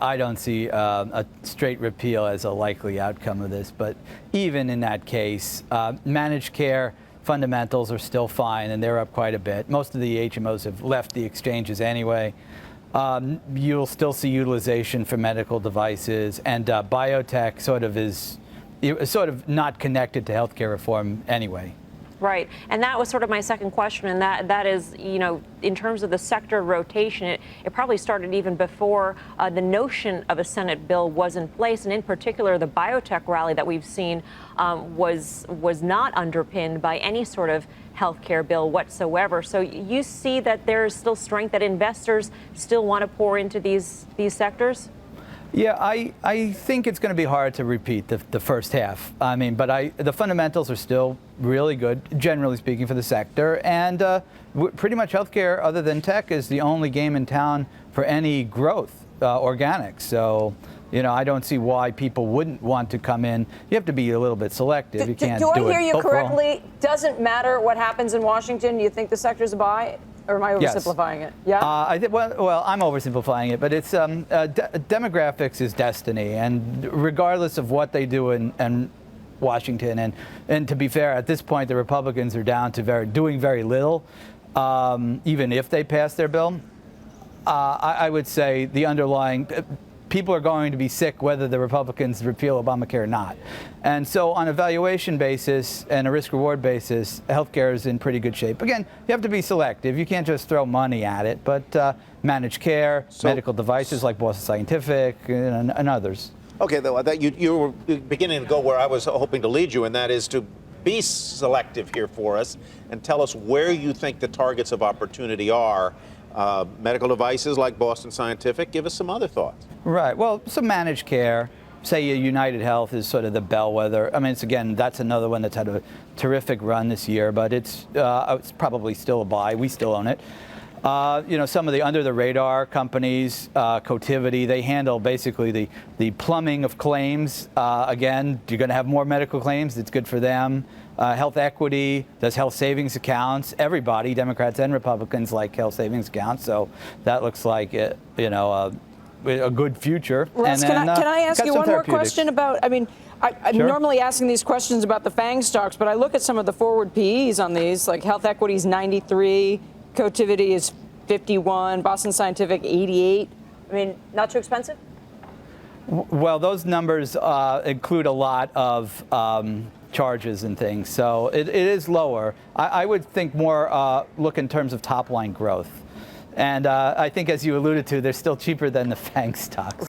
I don't see a straight repeal as a likely outcome of this. But even in that case, managed care fundamentals are still fine, and they're up quite a bit. Most of the HMOs have left the exchanges anyway. You'll still see utilization for medical devices, and biotech sort of not connected to healthcare reform anyway. Right. And that was sort of my second question. And that is, in terms of the sector rotation, it probably started even before the notion of a Senate bill was in place. And in particular, the biotech rally that we've seen was not underpinned by any sort of health care bill whatsoever. So you see that there is still strength, that investors still want to pour into these sectors? Yeah, I think it's going to be hard to repeat the first half. I mean, but the fundamentals are still really good, generally speaking, for the sector. And pretty much healthcare, other than tech, is the only game in town for any growth, organic. So, I don't see why people wouldn't want to come in. You have to be a little bit selective. You can't do it. Do I hear you correctly? Doesn't matter what happens in Washington. Do you think the sector's a buy? Or am I oversimplifying it? Yeah. Well, I'm oversimplifying it, but it's demographics is destiny, and regardless of what they do in Washington, and to be fair, at this point, the Republicans are down to doing very little, even if they pass their bill. I would say the underlying people are going to be sick whether the Republicans repeal Obamacare or not. And so on a valuation basis and a risk-reward basis, healthcare is in pretty good shape. Again, you have to be selective. You can't just throw money at it, but managed care, medical devices like Boston Scientific, and others. Okay, though, you were beginning to go where I was hoping to lead you, and that is to be selective here for us and tell us where you think the targets of opportunity are. Medical devices like Boston Scientific. Give us some other thoughts. Right. Well, some managed care, say United Health is sort of the bellwether. I mean, that's another one that's had a terrific run this year, but it's probably still a buy. We still own it. Some of the under-the-radar companies, Cotiviti, they handle basically the plumbing of claims. Again, you're going to have more medical claims. It's good for them. Health Equity does health savings accounts. Everybody, Democrats and Republicans, like health savings accounts. So that looks like a good future. Russ, can I ask you one more question about? I mean, I'm Sure. normally asking these questions about the FANG stocks, but I look at some of the forward PEs on these, like Health Equity's 93, Cotiviti is 51, Boston Scientific 88. I mean, not too expensive? Well, those numbers include a lot of charges and things, so it is lower. I would think more look in terms of top line growth. And I think, as you alluded to, they're still cheaper than the FANG stocks.